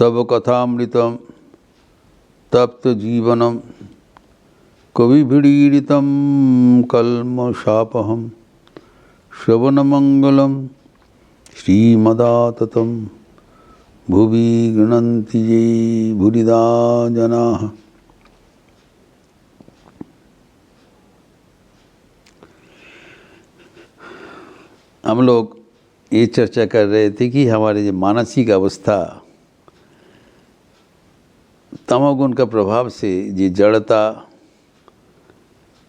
तब कथामृतम तप्त जीवनम कविभिडीरितं कल्मषापहं श्रवणमंगलम श्रीमदाततं भुवि गृह्णन्ति ये भूरिदा जनाः। हम लोग ये चर्चा कर रहे थे कि हमारे जो मानसिक अवस्था तमोगुण का प्रभाव से ये जड़ता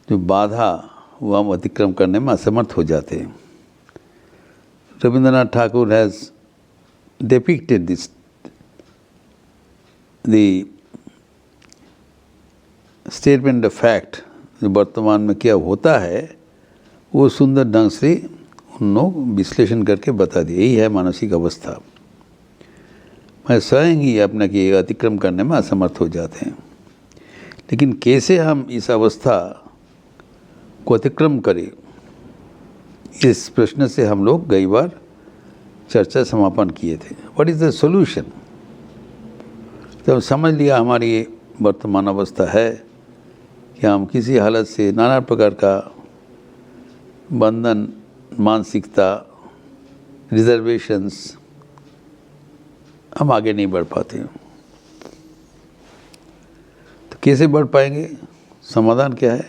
जो बाधा वो हम अतिक्रम करने में असमर्थ हो जाते हैं। Rabindranath Thakur has depicted this the statement of fact, जो वर्तमान में क्या होता है वो सुंदर ढंग से उन लोग विश्लेषण करके बता दिए। यही है मानसिक अवस्था। मैं स्वयं ही अपने की अतिक्रम करने में असमर्थ हो जाते हैं। लेकिन कैसे हम इस अवस्था को अतिक्रम करें, इस प्रश्न से हम लोग कई बार चर्चा समापन किए थे। What is the solution? जब समझ लिया हमारी ये वर्तमान अवस्था है कि हम किसी हालत से नाना प्रकार का बंधन, मानसिकता, रिजर्वेशंस, हम आगे नहीं बढ़ पाते हैं। तो कैसे बढ़ पाएंगे? समाधान क्या है?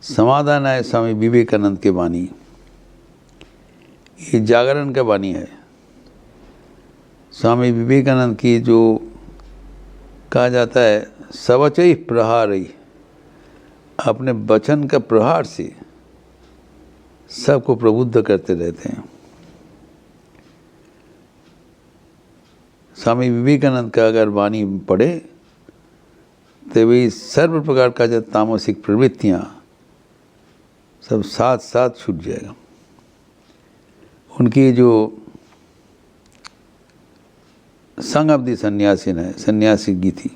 समाधान है स्वामी विवेकानंद के वाणी। ये जागरण का वाणी है। स्वामी विवेकानंद की जो कहा जाता है सवचै प्रहारई, अपने वचन का प्रहार से सबको प्रबुद्ध करते रहते हैं। स्वामी विवेकानंद का अगर वाणी पढ़े तो वे सर्व प्रकार का जो तामसिक प्रवृत्तियाँ सब साथ साथ छूट जाएगा। उनकी जो संग ऑफ द सन्यासीन है, सन्यासी गीति,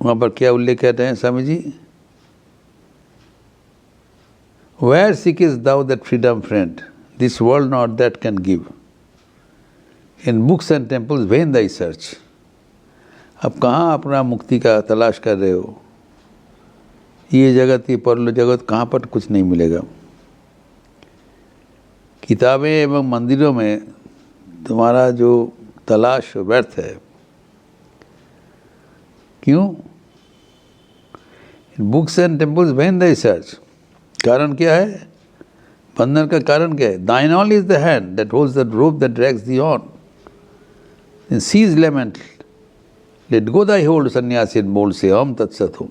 वहाँ पर क्या उल्लेख कहते हैं Swami ji? Where seekest thou that freedom, friend? This world not that can give. In books and temples vain thy search. अब कहाँ अपना मुक्ति का तलाश कर रहे हो? ये जगत, ये परलो जगत, कहाँ पर कुछ नहीं मिलेगा। किताबें एवं मंदिरों में तुम्हारा जो तलाश व्यर्थ है। क्यों? In books and temples vain thy search. कारण क्या है? बंधन का कारण क्या है? Thine all is the hand that holds the rope that drags thee on. Then cease lament. Let go thy hold, सन्यासी बोल से हम तत्सत हूँ।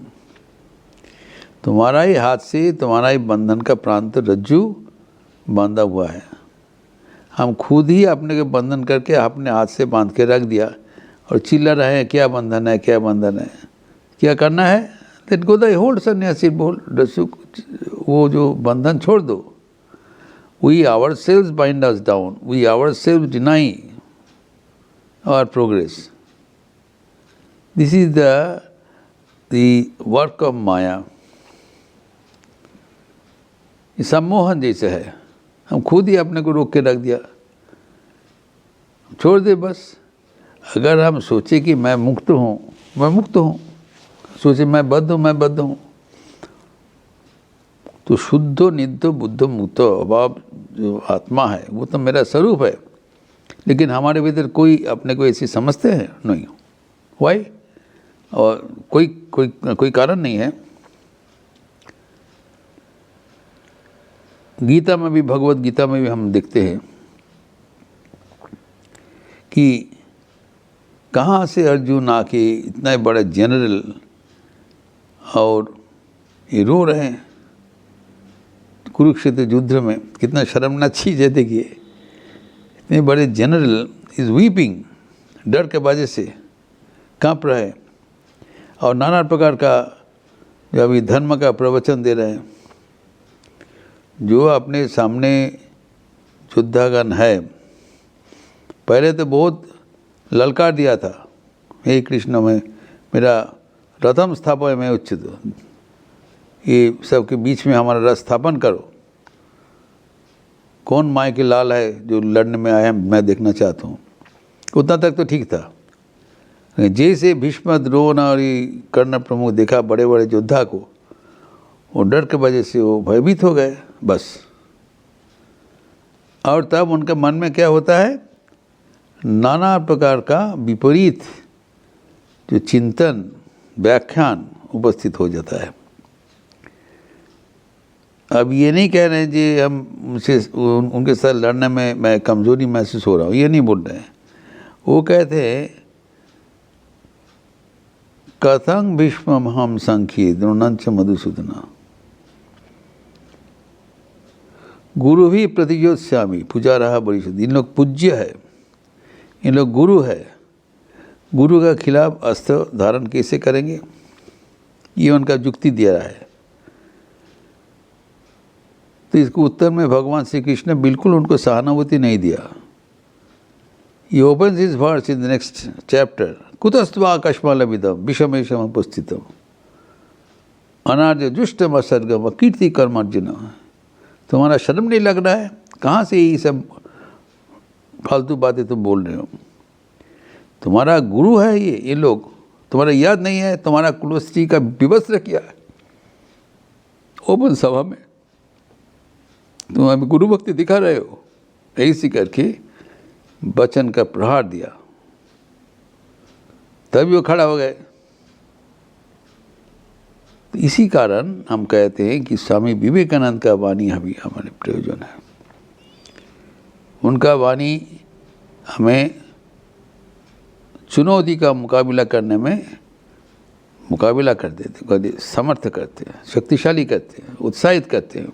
तुम्हारा ही हाथ से, तुम्हारा ही बंधन का प्रांत रज्जू बांधा हुआ है। हम खुद ही अपने के बंधन करके अपने हाथ से बांध के रख दिया और चिल्ला रहे हैं क्या बंधन है, क्या बंधन है। क्या करना है? लेट गो दाई होल्ड, सन्यासी बोल, रस्सू वो जो बंधन छोड़ दो। We our cells bind us down, we our cells deny our progress. This is the work of Maya. ये सम्मोहन जैसे है। हम खुद ही अपने को रोक के रख दिया, छोड़ दे बस। अगर हम सोचे कि मैं मुक्त हूँ, मैं मुक्त हूँ, सोचे मैं बद्ध हूँ, मैं बद्ध हूँ, तो शुद्ध नित्य बुद्ध मुक्त अभाव जो आत्मा है वो तो मेरा स्वरूप है। लेकिन हमारे भीतर कोई अपने को ऐसी समझते हैं नहीं। वाई? और कोई कारण नहीं है। गीता में भी, भगवत गीता में भी हम देखते हैं कि कहाँ से अर्जुन आके इतना बड़ा जनरल और ये रो रहे हैं कुरुक्षेत्र युद्ध में। कितना शर्मनाक चीज़ है। देखिए, इतने बड़े जनरल इज वीपिंग, डर के वजह से काँप रहा है और नाना प्रकार का जो अभी धर्म का प्रवचन दे रहे हैं। जो अपने सामने योद्धागण है, पहले तो बहुत ललकार दिया था, हे कृष्ण में मेरा रथम स्थापय में उचित, ये सबके बीच में हमारा रथ स्थापन करो। कौन माय के लाल है जो लड़ने में आया, मैं देखना चाहता हूँ। उतना तक तो ठीक था। जैसे भीष्म, द्रोण और कर्ण प्रमुख देखा बड़े बड़े योद्धा को, वो डर के वजह से वो भयभीत हो गए बस। और तब उनके मन में क्या होता है, नाना प्रकार का विपरीत जो चिंतन, व्याख्यान उपस्थित हो जाता है। अब ये नहीं कह रहे हैं जी हम उनके साथ लड़ने में मैं कमज़ोरी महसूस हो रहा हूँ, ये नहीं बोल रहे हैं। वो कहते हैं कथं भीष्मं हम संख्ये द्रोणंच मधुसूदना गुरु भी प्रतियोत्स्यामि पूजा रहा बड़ी शुद्धि। इन लोग पूज्य है, इन लोग गुरु है, गुरु का खिलाफ अस्त्र धारण कैसे करेंगे, ये उनका युक्ति दिया है। तो इसको उत्तर में भगवान श्री कृष्ण ने बिल्कुल उनको सहानुभूति नहीं दिया। He opens his verse in the next chapter. कुतस्त्वा कश्मलमिदं विषमेशम उपस्थितम अनार्य जुष्टम असर्गम कीर्ति कर्मार्जुन। तुम्हारा शर्म नहीं लग रहा है? कहाँ से ये सब फालतू बातें तुम बोल रहे हो? तुम्हारा गुरु है ये लोग, तुम्हारा याद नहीं है? तुम्हारा कुलश्री का विवस्त्र किया है ओपन सभा में, तुम अभी गुरु भक्ति दिखा रहे हो। ऐसी करके वचन का प्रहार दिया, तभी वो खड़ा हो गए। तो इसी कारण हम कहते हैं कि स्वामी विवेकानंद का वाणी अभी हमारे प्रयोजन है। उनका वाणी हमें चुनौती का मुकाबला करने में मुकाबला कर देते, समर्थ करते हैं, शक्तिशाली करते हैं, उत्साहित करते हैं।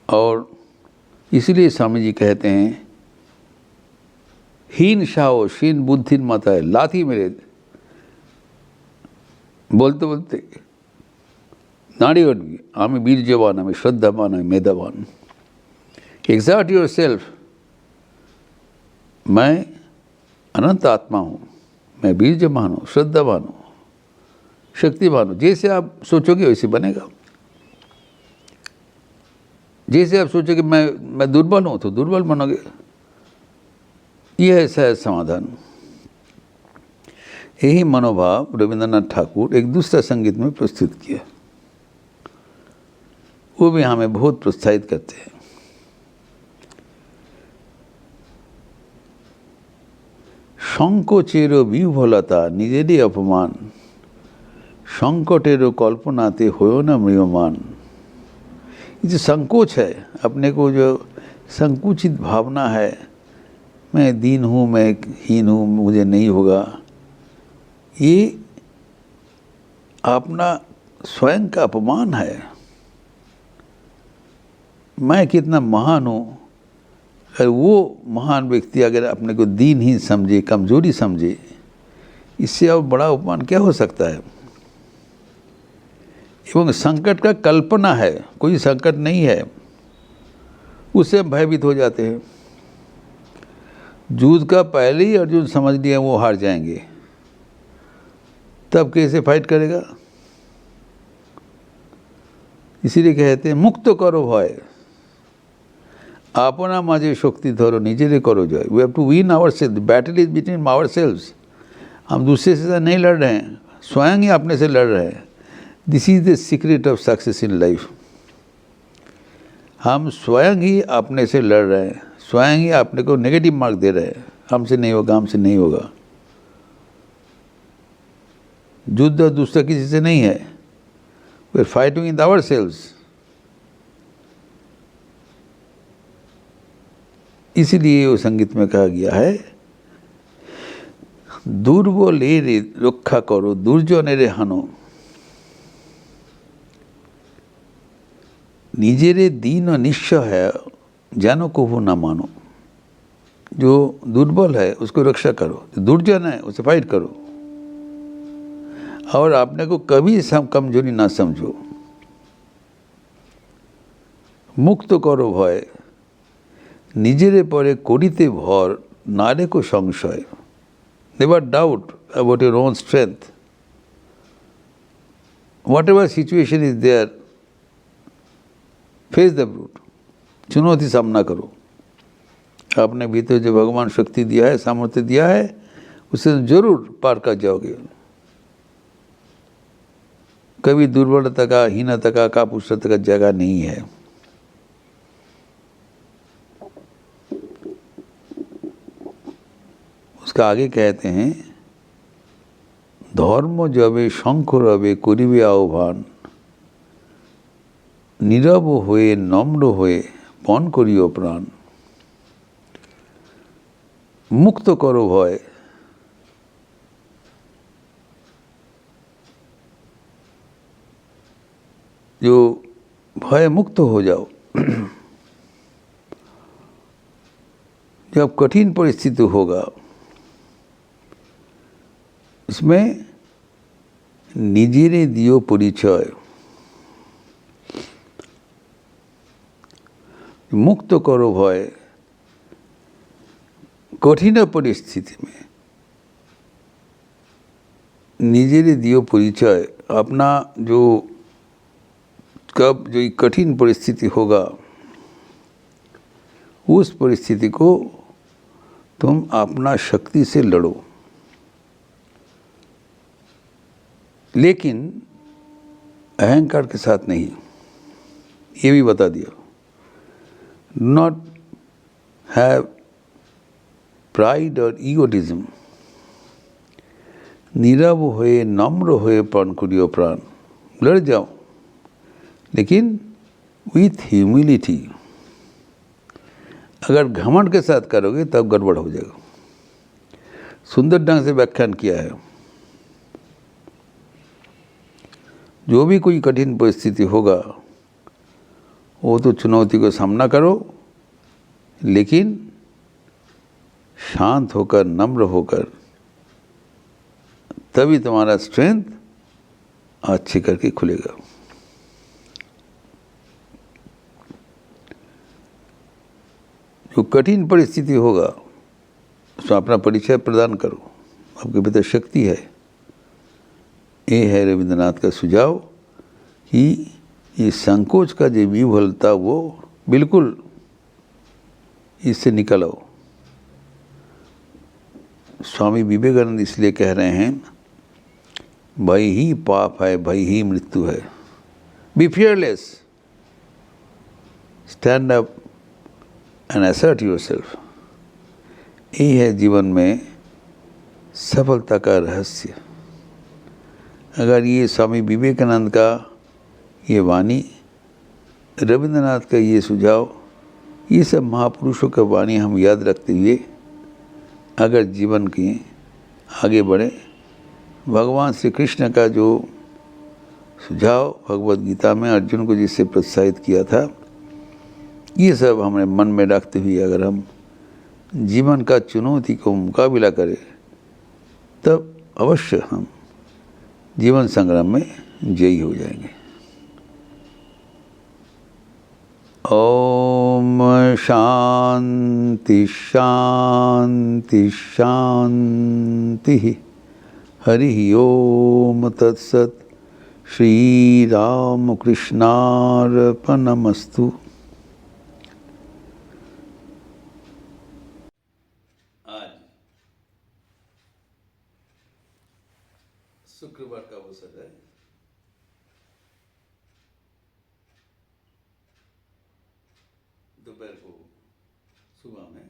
और इसलिए स्वामी जी कहते हैं हीन शाहो शीन बुद्धिन माता है लाथी मेरे, बोलते बोलते नाड़ी उठ गई। आमी वीर्यवान, हमें श्रद्धावान, हमें मेधावान। एग्जर्ट योर सेल्फ, मैं अनंत आत्मा हूँ, मैं वीर्यवान हूँ, श्रद्धावान हूँ, शक्तिवान हूँ। जैसे आप सोचोगे वैसे बनेगा। जैसे आप सोचोगे मैं दुर्बल हूँ तो दुर्बल बनोगे। यह है सहज समाधान। यही मनोभाव रविंद्रनाथ ठाकुर एक दूसरा संगीत में प्रस्तुत किया, वो भी हमें बहुत प्रोत्साहित करते हैं। संकोचेरो विह्वलता निजेरই अपमान, संकटेरो कल्पनाते होयो न म्रियमान। ये जो संकोच है, अपने को जो संकुचित भावना है, मैं दीन हूँ, मैं हीन हूँ, मुझे नहीं होगा, ये अपना स्वयं का अपमान है। मैं कितना महान हूँ, अगर वो महान व्यक्ति अगर अपने को दीनहीन समझे, कमजोरी समझे, इससे और बड़ा अपमान क्या हो सकता है। एवं संकट का कल्पना है, कोई संकट नहीं है, उससे हम भयभीत हो जाते हैं। युद्ध का पहले ही अर्जुन समझ लिया वो हार जाएंगे, तब कैसे फाइट करेगा। इसीलिए कहते हैं मुक्त करो भय, अपना माझे शक्ति धरो निजेरे करो जय। We have to win our self, the battle is between our selves. हम दूसरे से नहीं लड़ रहे हैं, स्वयं ही अपने से लड़ रहे हैं। This is the secret of success in life. हम स्वयं ही अपने से लड़ रहे हैं, स्वयं ही अपने को नेगेटिव मार्क दे रहे हैं, हमसे नहीं होगा, हमसे नहीं होगा। युद्ध दूसरा किसी से नहीं है, we are fighting in our selves. इसीलिए वो संगीत में कहा गया है दुर्बलेरे रक्षा करो दुर्जनेरे हानो, निजेरे दीन और निश्चय है जानो को ना मानो। जो दुर्बल है उसको रक्षा करो, जो दुर्जन है उसे फाइट करो, और अपने को कभी कमजोरी ना समझो। मुक्त करो भय निजेरे परे करिते भर नारे को संशय। Never doubt about your own strength. Whatever situation is there, face the brute, चुनौती सामना करो। अपने भीतर जो भगवान शक्ति दिया है, सामर्थ्य दिया है, उसे जरूर पार कर जाओगे। कभी दुर्बलता का, हीनता का, कापुरुषता का जगह नहीं है। उसका आगे कहते हैं, धर्म जबे शंख रवे करिबे आह्वान, नीरव हुए नम्र हुए पन करियो प्राण, मुक्त करो भय, जो भय मुक्त हो जाओ। जब कठिन परिस्थिति होगा, इसमें निजेरे दियो परिचय, मुक्त करो भय। कठिन परिस्थिति में निजेरे दियो परिचय, अपना जो कब जो कठिन परिस्थिति होगा, उस परिस्थिति को तुम अपना शक्ति से लड़ो, लेकिन अहंकार के साथ नहीं। ये भी बता दिया, नॉट हैव प्राइड और ईगोटिज्म, नीरव हुए नम्र हुए पन करियो प्राण, लड़ जाओ लेकिन विथ ह्यूमिलिटी। अगर घमंड के साथ करोगे तब गड़बड़ हो जाएगा। सुंदर ढंग से व्याख्यान किया है। जो भी कोई कठिन परिस्थिति होगा, वो तो चुनौती को सामना करो, लेकिन शांत होकर, नम्र होकर, तभी तुम्हारा स्ट्रेंथ अच्छे करके खुलेगा। जो कठिन परिस्थिति होगा, उसमें अपना परिचय प्रदान करो, आपके भीतर शक्ति है। ये है रविंद्रनाथ का सुझाव कि ये संकोच का जो विह्वलता, वो बिल्कुल इससे निकल आओ। स्वामी विवेकानंद इसलिए कह रहे हैं, भय ही पाप है, भय ही मृत्यु है। Be fearless, stand up and assert yourself. यही है जीवन में सफलता का रहस्य। अगर ये स्वामी विवेकानंद का ये वाणी, रविंद्रनाथ का ये सुझाव, ये सब महापुरुषों का वाणी हम याद रखते हुए अगर जीवन के आगे बढ़े, भगवान श्री कृष्ण का जो सुझाव भगवद गीता में अर्जुन को जिससे प्रोत्साहित किया था, ये सब हमारे मन में रखते हुए अगर हम जीवन का चुनौती को मुकाबला करें, तब अवश्य हम जीवन संग्राम में जयी हो जाएंगे। ओम शांति शांति शांति। हरि ओम तत्सत। श्री राम कृष्णार्पणमस्तु। आज शुक्रवार का अवसर है। दोपहर को सुबह में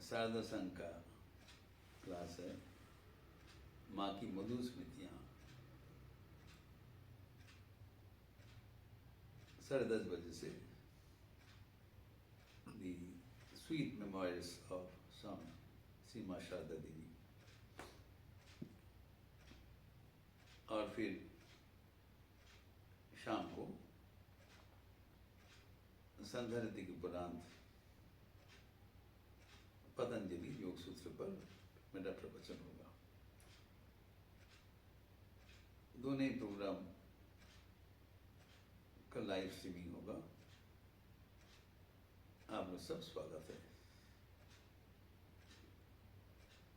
शारदा संघ का क्लास है। माँ की मधुर स्मृतियाँ 10:30 बजे से दी स्वीट मेमोरीज ऑफ स्वामी श्री माँ शारदा देवी, और फिर शाम को संध्या रीति के उपरांत पतंजलि योग सूत्र पर मेरा प्रवचन होगा। दोनों ही प्रोग्राम का लाइव स्ट्रीमिंग होगा। आप लोग सब स्वागत है।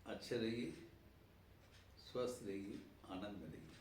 अच्छे रहिए, स्वस्थ रहिए, आनंद में रहिए।